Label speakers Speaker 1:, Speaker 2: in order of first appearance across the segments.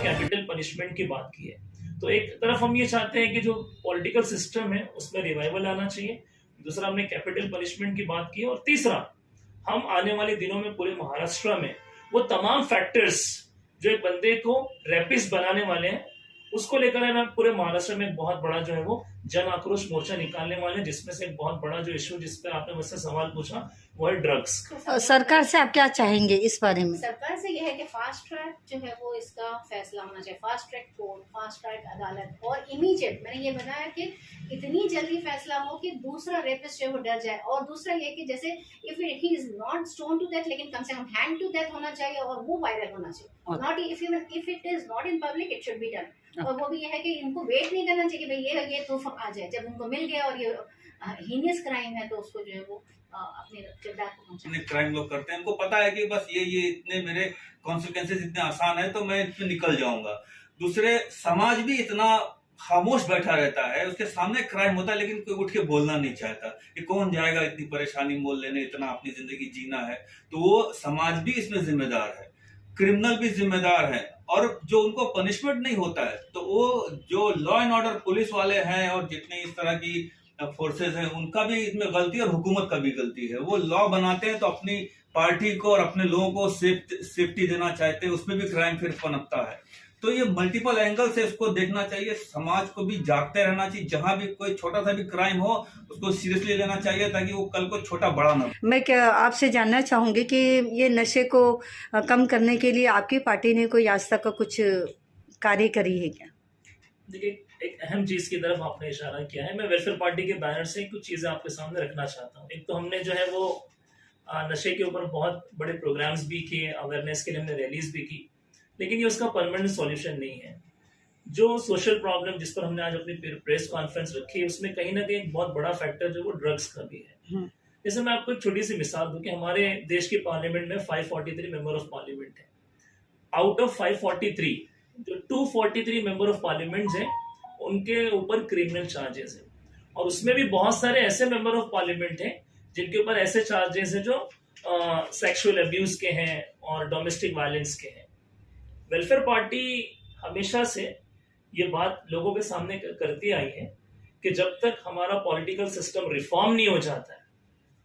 Speaker 1: Capital punishment की बात की है। तो एक तरफ हम ये चाहते हैं कि जो पॉलिटिकल सिस्टम है उसमें रिवाइवल आना चाहिए, दूसरा हमने कैपिटल पनिशमेंट की बात की है, और तीसरा हम आने वाले दिनों में पूरे महाराष्ट्र में वो तमाम फैक्टर्स जो एक बंदे को रैपिस्ट बनाने वाले हैं उसको लेकर है ना पूरे महाराष्ट्र में एक बहुत बड़ा जो है वो जन आक्रोश मोर्चा निकालने वाले हैं, जिसमें से एक बहुत बड़ा जो इशू जिस पे आपने मुझसे सवाल पूछा वो है ड्रग्स का।
Speaker 2: सरकार से आप क्या चाहेंगे इस बारे में?
Speaker 3: सरकार से यह है कि फास्ट ट्रैक जो है वो इसका फैसला होना चाहिए, fast track court, fast track अदालत, और इमीडिएट मैंने ये बताया कि इतनी जल्दी फैसला हो कि दूसरा रेपिस्ट जो है वो डर जाए। और दूसरा ये कि जैसे if he is not stone to death, लेकिन कम से कम हैंड टू डेथ होना चाहिए और वो वायरल होना चाहिए, not if it is not in public it should be done. और वो भी ये है कि इनको वेट नहीं करना चाहिए कि भाई ये प्रूफ आ जाए, जब उनको मिल गया और ये हीनियस क्राइम है तो उसको जो है वो अपने किरदार को पहुंचाने
Speaker 4: क्राइम लोग करते हैं, उनको पता है कि बस ये इतने मेरे कॉन्सिक्वेंसेस इतने आसान है तो मैं इसमें निकल जाऊंगा। दूसरे समाज भी इतना खामोश बैठा रहता है, उसके सामने क्राइम होता है लेकिन कोई उठ के बोलना नहीं चाहता कि कौन जाएगा इतनी परेशानी मोल लेने, इतना अपनी जिंदगी जीना है। तो वो समाज भी इसमें जिम्मेदार है, क्रिमिनल भी जिम्मेदार है, और जो उनको पनिशमेंट नहीं होता है तो वो जो लॉ एंड ऑर्डर पुलिस वाले हैं और जितने इस तरह की फोर्सेस हैं उनका भी इसमें गलती है और हुकूमत का भी गलती है। वो लॉ बनाते हैं तो अपनी पार्टी को और अपने लोगों को सेफ्टी देना चाहते हैं, उसमें भी क्राइम फिर पनपता है। तो ये मल्टीपल एंगल से इसको देखना चाहिए, समाज को भी जागते रहना चाहिए, जहां भी कोई छोटा सा भी क्राइम हो उसको सीरियसली लेना चाहिए ताकि वो कल को छोटा बड़ा ना हो।
Speaker 2: मैं क्या आपसे जानना चाहूंगी कि ये नशे को कम करने के लिए आपकी पार्टी ने कोई आज तक का कुछ कार्य करी है क्या?
Speaker 1: देखिए, एक अहम चीज की तरफ आपने इशारा किया है, मैं वेलफेयर पार्टी के बैनर से कुछ चीजें आपके सामने रखना चाहता हूँ। एक तो हमने जो है वो नशे के ऊपर बहुत बड़े प्रोग्राम्स भी किए, अवेयरनेस के लिए हमने रैलीज भी की, लेकिन ये उसका परमानेंट सॉल्यूशन नहीं है। जो सोशल प्रॉब्लम जिस पर हमने आज अपनी प्रेस कॉन्फ्रेंस रखी है उसमें कहीं ना कहीं एक बहुत बड़ा फैक्टर जो वो ड्रग्स का भी है। जैसे मैं आपको एक छोटी सी मिसाल दूं कि हमारे देश की पार्लियामेंट में 543 मेंबर ऑफ पार्लियामेंट है। आउट ऑफ 543 जो 243 मेंबर ऑफ पार्लियामेंट हैं उनके ऊपर क्रिमिनल चार्जेस है, और उसमें भी बहुत सारे ऐसे मेंबर ऑफ पार्लियामेंट हैं जिनके ऊपर ऐसे चार्जेस हैं जो सेक्सुअल अब्यूज के हैं और डोमेस्टिक वायलेंस के हैं। वेलफेयर पार्टी हमेशा से ये बात लोगों के सामने करती आई है कि जब तक हमारा पॉलिटिकल सिस्टम रिफॉर्म नहीं हो जाता है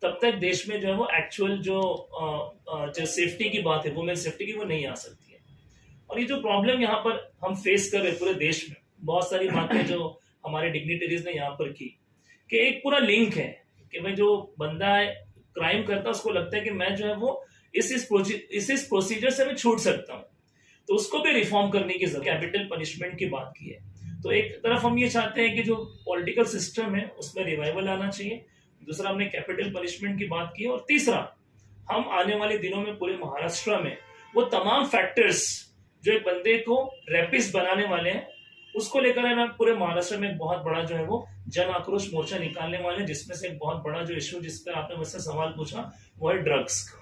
Speaker 1: तब तक देश में जो है वो एक्चुअल जो सेफ्टी की बात है, वुमेन सेफ्टी की, वो नहीं आ सकती है। और ये जो प्रॉब्लम यहाँ पर हम फेस कर रहे पूरे देश में, बहुत सारी बातें जो हमारे डिग्निटरीज ने यहाँ पर की कि एक पूरा लिंक है कि भाई जो बंदा है क्राइम करता है उसको लगता है कि मैं जो है वो इस प्रोसीजर से मैं छूट सकता हूँ, तो उसको भी रिफॉर्म करने की जरूरत। कैपिटल पनिशमेंट की बात की है, तो एक तरफ हम ये चाहते हैं कि जो पॉलिटिकल सिस्टम है उसमें रिवाइवल आना चाहिए, दूसरा हमने कैपिटल पनिशमेंट की बात की है, और तीसरा हम आने वाले दिनों में पूरे महाराष्ट्र में वो तमाम फैक्टर्स जो एक बंदे को रैपिस्ट बनाने वाले हैं उसको लेकर है ना पूरे महाराष्ट्र में एक बहुत बड़ा जो है वो जन आक्रोश मोर्चा निकालने वाले हैं, जिसमें से एक बहुत बड़ा जो इशू जिस पे आपने मुझसे सवाल पूछा वो है ड्रग्स का।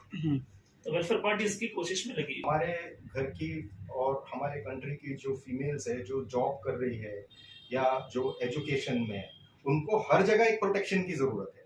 Speaker 1: तो वेलफेयर पार्टी इसकी कोशिश में लगी।
Speaker 5: हमारे घर की और हमारे कंट्री की जो फीमेल्स है जो जॉब कर रही है या जो एजुकेशन में, उनको हर जगह एक प्रोटेक्शन की जरूरत है,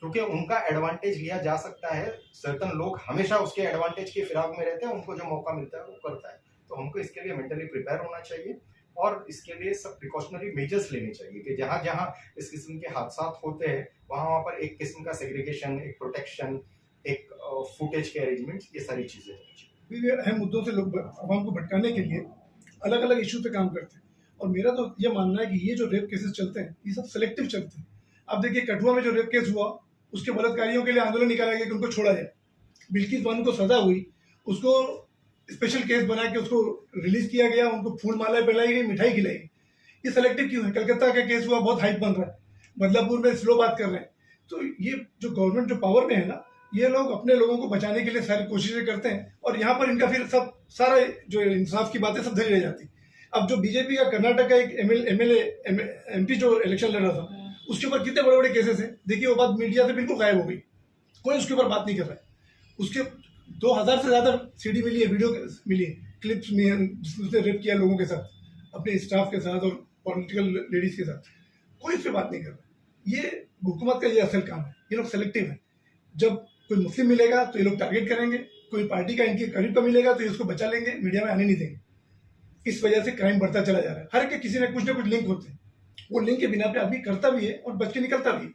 Speaker 5: क्योंकि उनका एडवांटेज लिया जा सकता है। सर्टन लोग हमेशा उसके एडवांटेज के फिराक में रहते हैं, उनको जो मौका मिलता है वो करता है। तो हमको इसके लिए मेंटली प्रिपेयर होना चाहिए और इसके लिए सब प्रिकॉशनरी मेजर्स लेने चाहिए कि जहां जहां इस किस्म के हादसा होते हैं वहां पर एक किस्म का सेग्रीगेशन, एक प्रोटेक्शन, एक फुटेज के अरेंजमेंट्स, ये सारी चीजें होनी चाहिए।
Speaker 6: ये अहम मुद्दों से लोग आवाम को भटकाने के लिए अलग अलग इशू पे काम करते हैं, और मेरा तो ये मानना है कि ये जो रेप केसेस चलते हैं ये सब सिलेक्टिव चलते हैं। अब देखिए कठुआ में जो रेप केस हुआ उसके बलात्कारियों के लिए आंदोलन निकाला गया कि उनको छोड़ा जाए। बिल्किस बानो को सजा हुई, उसको स्पेशल केस बना के उसको रिलीज किया गया, उनको फूल मालाएं पहनाई गई, मिठाई खिलाई गई। ये सिलेक्टिव क्यों है? कलकत्ता का केस हुआ, बहुत हाइप बन रहा है, बदलापुर में स्लो बात कर रहे हैं। तो ये जो गवर्नमेंट जो पावर में है ना, ये लोग अपने लोगों को बचाने के लिए सारी कोशिशें करते हैं, और यहाँ पर इनका फिर सब सारा जो इंसाफ की बातें सब धरी रह जाती। अब जो बीजेपी का कर्नाटक का एक एमपी जो इलेक्शन लड़ रहा था उसके ऊपर कितने बड़े बड़े केसेस हैं, देखिए वो बात मीडिया से बिल्कुल गायब हो गई, कोई उसके ऊपर बात नहीं कर रहा है। उसके 2000 से ज्यादा सीडी मिली है, वीडियो मिली है, क्लिप्स में, जिसमें उसने रेप किया लोगों के साथ, अपने स्टाफ के साथ और पॉलिटिकल लेडीज के साथ, कोई इस पर बात नहीं कर रहा। ये हुकूमत का ये असल काम है, ये लोग सेलेक्टिव है। जब कोई मुस्लिम मिलेगा तो ये लोग टारगेट करेंगे, कोई पार्टी का इनके करीब का मिलेगा तो ये उसको बचा लेंगे, मीडिया में आने नहीं देंगे। इस वजह से क्राइम बढ़ता चला जा रहा है। हर के किसी न कुछ लिंक होते हैं, वो लिंक के बिना पे आदमी करता भी है और बच के निकलता भी है।